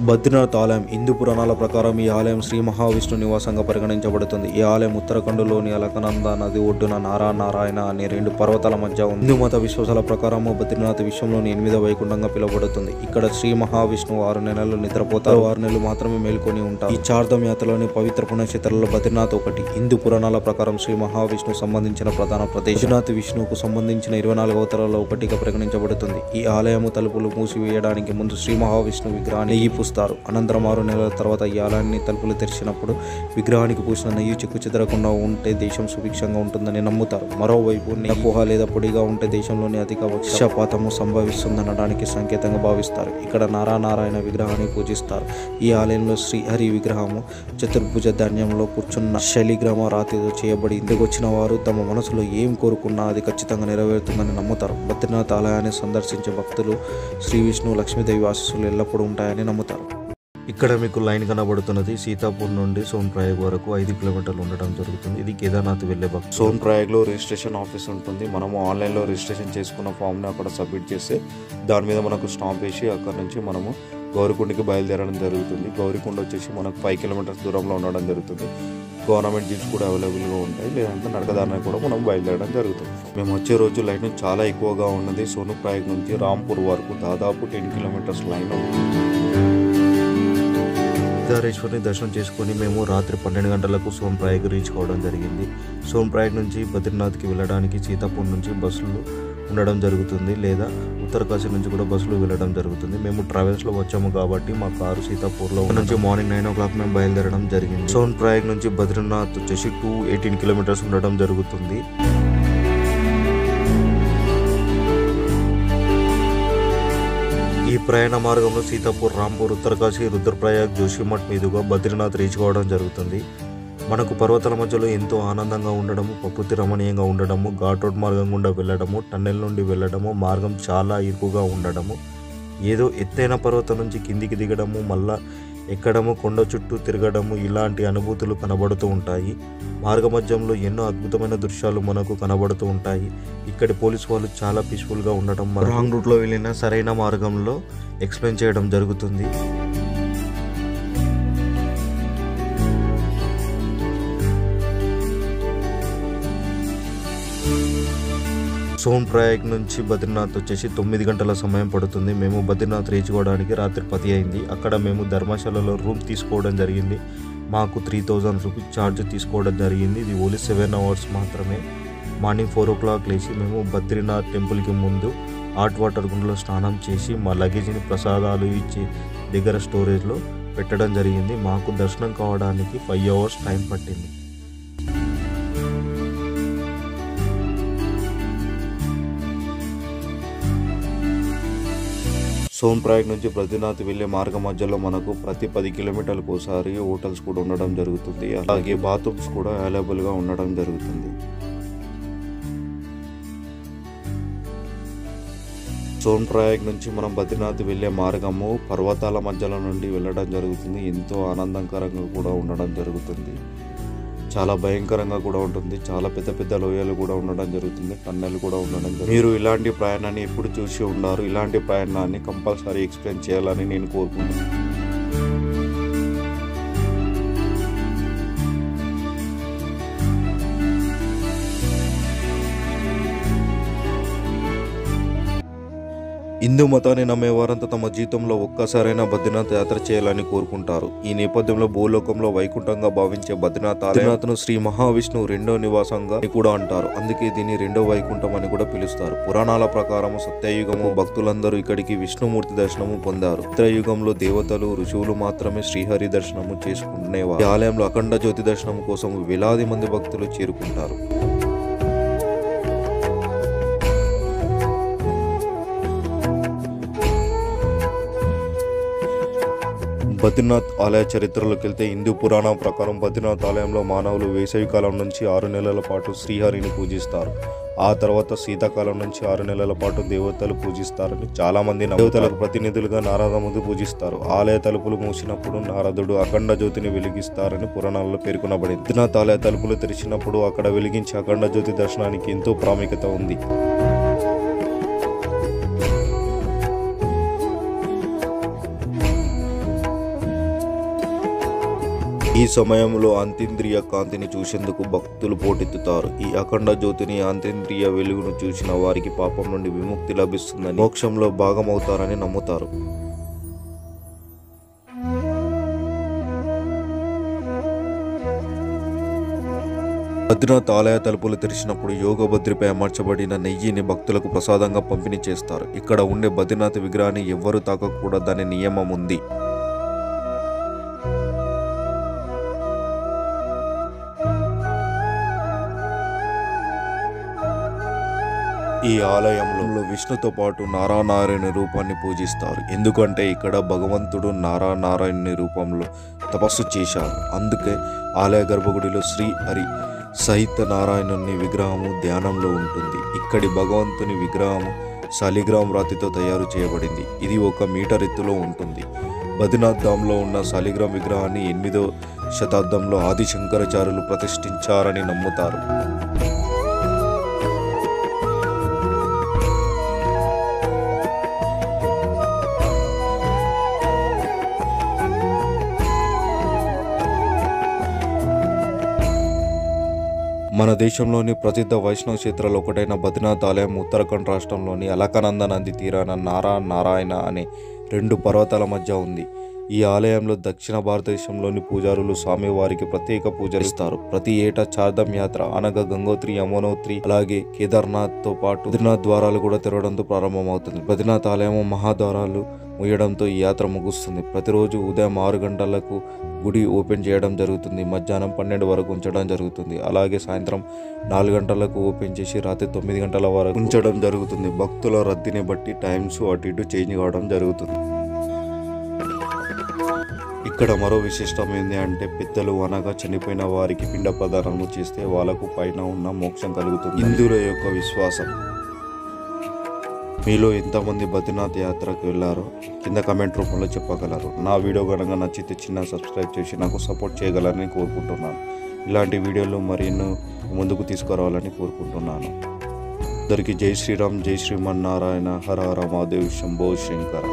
బద్రీనాథ్ ఆలయం హిందూ పురాణాల ప్రకారం ఈ ఆలయం శ్రీ మహావిష్ణు నివాసంగా పరిగణించబడుతుంది. ఈ ఆలయం ఉత్తరాఖండ్లోని అలకనంద నది ఒడ్డున నారాయణ అనే రెండు పర్వతాల మధ్య ఉంది. హిందూ మత విశ్వాసాల ప్రకారం బద్రీనాథ్ విశ్వంలోని 8వ వైకుంఠంగా పిలువబడుతుంది. ఇక్కడ శ్రీ మహావిష్ణువు 6 నెలలు నిద్రపోతారు, 6 నెలలు మాత్రమే మేల్కొని ఉంటారు. ఈ చార్ధామ్ యాత్రలోని పవిత్ర పుణ్యక్షేత్రాలలో బద్రీనాథ్ ఒకటి. హిందూ పురాణాల ప్రకారం శ్రీ మహావిష్ణువు సంబంధించిన ప్రధాన ప్రదేశం. బద్రీనాథ్ విష్ణువుకు సంబంధించిన 24 అవతారాల్లో ఒకటిగా పరిగణించబడుతుంది. ఈ ఆలయము తలుపులు మూసివేయడానికి ముందు శ్రీ మహావిష్ణువు విగ్రహాన్ని పూస్తారు. అనంతరం 6 నెలల తర్వాత ఈ ఆలయాన్ని తలుపులు తెరిచినప్పుడు విగ్రహానికి పూసిన నెయ్యి చెక్కు చెదరకుండా ఉంటే దేశం సుభిక్షంగా ఉంటుందని నమ్ముతారు. మరోవైపు తక్కువ లేదా పొడిగా ఉంటే దేశంలోని అధిక వర్షపాతము సంభవిస్తుందనడానికి సంకేతంగా భావిస్తారు. ఇక్కడ నారాయణ విగ్రహాన్ని పూజిస్తారు. ఈ ఆలయంలో శ్రీహరి విగ్రహము చతుర్భుజ ధాన్యంలో కూర్చున్న శైలిగ్రామ రాతితో చేయబడి ఇంటికి వచ్చిన వారు తమ మనసులో ఏం కోరుకున్నా అది ఖచ్చితంగా నెరవేరుతుందని నమ్ముతారు. బద్రీనాథ్ ఆలయాన్ని సందర్శించే భక్తులు శ్రీ విష్ణు లక్ష్మీదేవి ఆశీస్సులు ఎల్లప్పుడూ ఉంటాయని నమ్ముతారు. ఇక్కడ మీకు లైన్ కనబడుతున్నది. సీతాపూర్ నుండి సోన్ప్రయాగ్ వరకు 5 కిలోమీటర్లు ఉండడం జరుగుతుంది. ఇది కేదార్నాథ్ వెళ్లే భక్తులు. సోన్ప్రయాగ్లో రిజిస్ట్రేషన్ ఆఫీస్ ఉంటుంది. మనము ఆన్లైన్లో రిజిస్ట్రేషన్ చేసుకున్న ఫామ్ని అక్కడ సబ్మిట్ చేస్తే దాని మీద మనకు స్టాంప్ వేసి అక్కడ నుంచి మనము గౌరికొండకి బయలుదేరడం జరుగుతుంది. గౌరికొండ వచ్చేసి మనకు 5 కిలోమీటర్స్ దూరంలో ఉండడం జరుగుతుంది. గవర్నమెంట్ జీప్స్ కూడా అవైలబుల్గా ఉంటాయి, లేదంటే నడకదారిన కూడా మనం బయలుదేరడం జరుగుతుంది. మేము వచ్చే రోజు లైన్ చాలా ఎక్కువగా ఉన్నది. సోన్ప్రయాగ్ నుంచి రాంపూర్ వరకు దాదాపు 10 కిలోమీటర్స్ లైన్ ఉంది. కేదారేశ్వరిని దర్శనం చేసుకుని మేము రాత్రి 12 గంటలకు సోన్ప్రయాగ్ రీచ్ కావడం జరిగింది. సోన్ప్రయాగ్ నుంచి బద్రీనాథ్కి వెళ్ళడానికి సీతాపూర్ నుంచి బస్సులు ఉండడం జరుగుతుంది, లేదా ఉత్తరకాశీ నుంచి కూడా బస్సులు వెళ్ళడం జరుగుతుంది. మేము ట్రావెల్స్లో వచ్చాము కాబట్టి మా కారు సీతాపూర్లో నుంచి మార్నింగ్ 9 o'clock మేము బయలుదేరడం జరిగింది. సోన్ప్రయాగ్ నుంచి బద్రీనాథ్ వచ్చేసి 218 కిలోమీటర్స్ ఉండడం జరుగుతుంది. ఈ ప్రయాణ మార్గంలో సీతాపూర్, రాంపూర్, ఉత్తరకాశీ, రుద్రప్రయాగ్, జోషిమఠ్ మీదుగా బద్రీనాథ్ రీచ్ కావడం జరుగుతుంది. మనకు పర్వతాల మధ్యలో ఎంతో ఆనందంగా ఉండడము, ప్రకృతి రమణీయంగా ఉండడము, ఘాట్ రోడ్ మార్గం గుండా వెళ్ళడము, టన్నెల్ నుండి వెళ్ళడము, మార్గం చాలా ఇరుకుగా ఉండడము, ఏదో ఎత్తైన పర్వతం నుంచి కిందికి దిగడము, మళ్ళా ఎక్కడము, కొండ చుట్టూ తిరగడము, ఇలాంటి అనుభూతులు కనబడుతూ ఉంటాయి. మార్గ మధ్యంలో ఎన్నో అద్భుతమైన దృశ్యాలు మనకు కనబడుతూ ఉంటాయి. ఇక్కడి పోలీసు వాళ్ళు చాలా పీస్ఫుల్గా ఉండటం, రాంగ్ రూట్లో వెళ్ళిన సరైన మార్గంలో ఎక్స్ప్లెయిన్ చేయడం జరుగుతుంది. సోన్ప్రయాగ్ నుంచి బద్రీనాథ్ వచ్చేసి 9 గంటల సమయం పడుతుంది. మేము బద్రీనాథ్ రీచ్ కావడానికి రాత్రి 10 అయింది. అక్కడ మేము ధర్మశాలలో రూమ్ తీసుకోవడం జరిగింది. మాకు 3000 రూపీస్ ఛార్జ్ తీసుకోవడం జరిగింది. ఇది ఓన్లీ 7 hours మాత్రమే. మార్నింగ్ 4 o'clock లేచి మేము బద్రీనాథ్ టెంపుల్కి ముందు హాట్ వాటర్ గుండెలో స్నానం చేసి మా లగేజ్ని ప్రసాదాలు ఇచ్చి దగ్గర స్టోరేజ్లో పెట్టడం జరిగింది. మాకు దర్శనం కావడానికి 5 hours టైం పట్టింది. సోన్ప్రయాగ్ నుంచి బద్రీనాథ్ వెళ్లే మార్గ మధ్యలో మనకు ప్రతి 10 కిలోమీటర్లకు ఒకసారి హోటల్స్ కూడా ఉండడం జరుగుతుంది. అలాగే బాత్రూమ్స్ కూడా అవైలబుల్గా ఉండడం జరుగుతుంది. సోన్ప్రయాగ్ నుంచి మనం బద్రీనాథ్ వెళ్లే మార్గము పర్వతాల మధ్యలో నుండి వెళ్ళడం జరుగుతుంది. ఎంతో ఆనందకరంగా కూడా ఉండడం జరుగుతుంది. చాలా భయంకరంగా కూడా ఉంటుంది. చాలా పెద్ద పెద్ద లోయలు కూడా ఉండడం జరుగుతుంది. టన్నెల్ కూడా ఉండడం జరుగుతుంది. మీరు ఇలాంటి ప్రయాణాన్ని ఎప్పుడు చూసి ఉన్నారు? ఇలాంటి ప్రయాణాన్ని కంపల్సరీ ఎక్స్ప్లెయిన్ చేయాలని నేను కోరుకుంటున్నాను. హిందూ మతాన్ని నమ్మే వారంతా తమ జీవితంలో ఒక్కసారైనా బద్రీనాథ్ యాత్ర చేయాలని కోరుకుంటారు. ఈ నేపథ్యంలో భూలోకంలో వైకుంఠంగా భావించే బద్రీనాథ్ను శ్రీ మహావిష్ణువు 2వ నివాసంగా కూడా అంటారు. అందుకే దీన్ని 2వ వైకుంఠం అని కూడా పిలుస్తారు. పురాణాల ప్రకారం సత్యయుగము భక్తులందరూ ఇక్కడికి విష్ణుమూర్తి దర్శనము పొందారు. త్రేతాయుగంలో దేవతలు, ఋషువులు మాత్రమే శ్రీహరి దర్శనము చేసుకునేవారు. ఈ ఆలయంలో అఖండ జ్యోతి దర్శనం కోసం వేలాది మంది భక్తులు చేరుకుంటారు. బద్రీనాథ్ ఆలయ చరిత్రలోకి వెళ్తే హిందూ పురాణం ప్రకారం బద్రీనాథ్ ఆలయంలో మానవులు వేసవి కాలం నుంచి 6 నెలల పాటు శ్రీహరిని పూజిస్తారు. ఆ తర్వాత శీతాకాలం నుంచి 6 నెలల పాటు దేవతలు పూజిస్తారని చాలా మంది దేవతలకు ప్రతినిధులుగా నారదముని పూజిస్తారు. ఆలయ తలుపులు మూసినప్పుడు నారదుడు అఖండ జ్యోతిని వెలిగిస్తారని పురాణాల్లో పేర్కొనబడింది. బద్రీనాథ్ ఆలయ తలుపులు తెరిచినప్పుడు అక్కడ వెలిగించే అఖండ జ్యోతి దర్శనానికి ఎంతో ప్రాముఖ్యత ఉంది. ఈ సమయంలో అంతేంద్రియ కాంతిని చూసేందుకు భక్తులు పోటెత్తుతారు. ఈ అఖండ జ్యోతిని అంతేంద్రియ వెలుగును చూసిన వారికి పాపం నుండి విముక్తి లభిస్తుందని, మోక్షంలో భాగమవుతారని నమ్ముతారు. బద్రీనాథ్ ఆలయ తలుపులు తెరిచినప్పుడు యోగభద్రిపై అమర్చబడిన నెయ్యిని భక్తులకు ప్రసాదంగా పంపిణీ చేస్తారు. ఇక్కడ ఉండే బద్రీనాథ్ విగ్రహాన్ని ఎవ్వరూ తాకకూడదనే నియమం ఉంది. ఈ ఆలయంలో విష్ణుతో పాటు నారాయణ రూపాన్ని పూజిస్తారు. ఎందుకంటే ఇక్కడ భగవంతుడు నారాయణుని రూపంలో తపస్సు చేశారు. అందుకే ఆలయ గర్భగుడిలో శ్రీ హరి సహిత నారాయణుని విగ్రహము ధ్యానంలో ఉంటుంది. ఇక్కడి భగవంతుని విగ్రహము శాలిగ్రామ్ రాతితో తయారు చేయబడింది. ఇది 1 మీటర్ ఎత్తులో ఉంటుంది. బద్రీనాథ్ ధామ్లో ఉన్న శాలిగ్రామ్ విగ్రహాన్ని 8వ శతాబ్దంలో ఆది శంకరాచార్యులు ప్రతిష్ఠించారని నమ్ముతారు. మన దేశంలోని ప్రసిద్ధ వైష్ణవ క్షేత్రాలు ఒకటైన బద్రీనాథ్ ఆలయం ఉత్తరాఖండ్ రాష్ట్రంలోని అలకనంద నది తీరాన నారాయణ అనే 2 పర్వతాల మధ్య ఉంది. ఈ ఆలయంలో దక్షిణ భారతదేశంలోని పూజారులు స్వామివారికి ప్రత్యేక పూజలు ఇస్తారు. ప్రతి ఏటా చార్ధామ్ యాత్ర అనగా గంగోత్రి, యమునోత్రి, అలాగే కేదార్నాథ్తో పాటు బద్రీనాథ్ ద్వారాలు కూడా తెరవడంతో ప్రారంభమవుతుంది. బద్రీనాథ్ ఆలయం మహాద్వారాలు ముయ్యడంతో ఈ యాత్ర ముగుస్తుంది. ప్రతిరోజు ఉదయం 6 గంటలకు గుడి ఓపెన్ చేయడం జరుగుతుంది. మధ్యాహ్నం 12 వరకు ఉంచడం జరుగుతుంది. అలాగే సాయంత్రం 4 గంటలకు ఓపెన్ చేసి రాత్రి 9 గంటల వరకు ఉంచడం జరుగుతుంది. భక్తుల రద్దీని బట్టి టైమ్స్ అటు ఇటు చేంజ్ కావడం జరుగుతుంది. ఇక్కడ మరో విశిష్టం ఏంటి అంటే పెద్దలు అనగా చనిపోయిన వారికి పిండ ప్రదానము చేస్తే వాళ్ళకు పైన ఉన్న మోక్షం కలుగుతుంది. హిందువుల యొక్క విశ్వాసం. మీలో ఎంతమంది బద్రీనాథ్ యాత్రకు వెళ్ళారో కింద కామెంట్ రూపంలో చెప్పగలరు. నా వీడియో కనుక నచ్చితే చిన్న సబ్స్క్రైబ్ చేసి నాకు సపోర్ట్ చేయగలరని కోరుకుంటున్నాను. ఇలాంటి వీడియోలు మరిన్నో ముందుకు తీసుకురావాలని కోరుకుంటున్నాను. అందరికీ జై శ్రీరామ్, జై శ్రీమన్నారాయణ, హర హర మహాదేవ్, శంభో శంకర.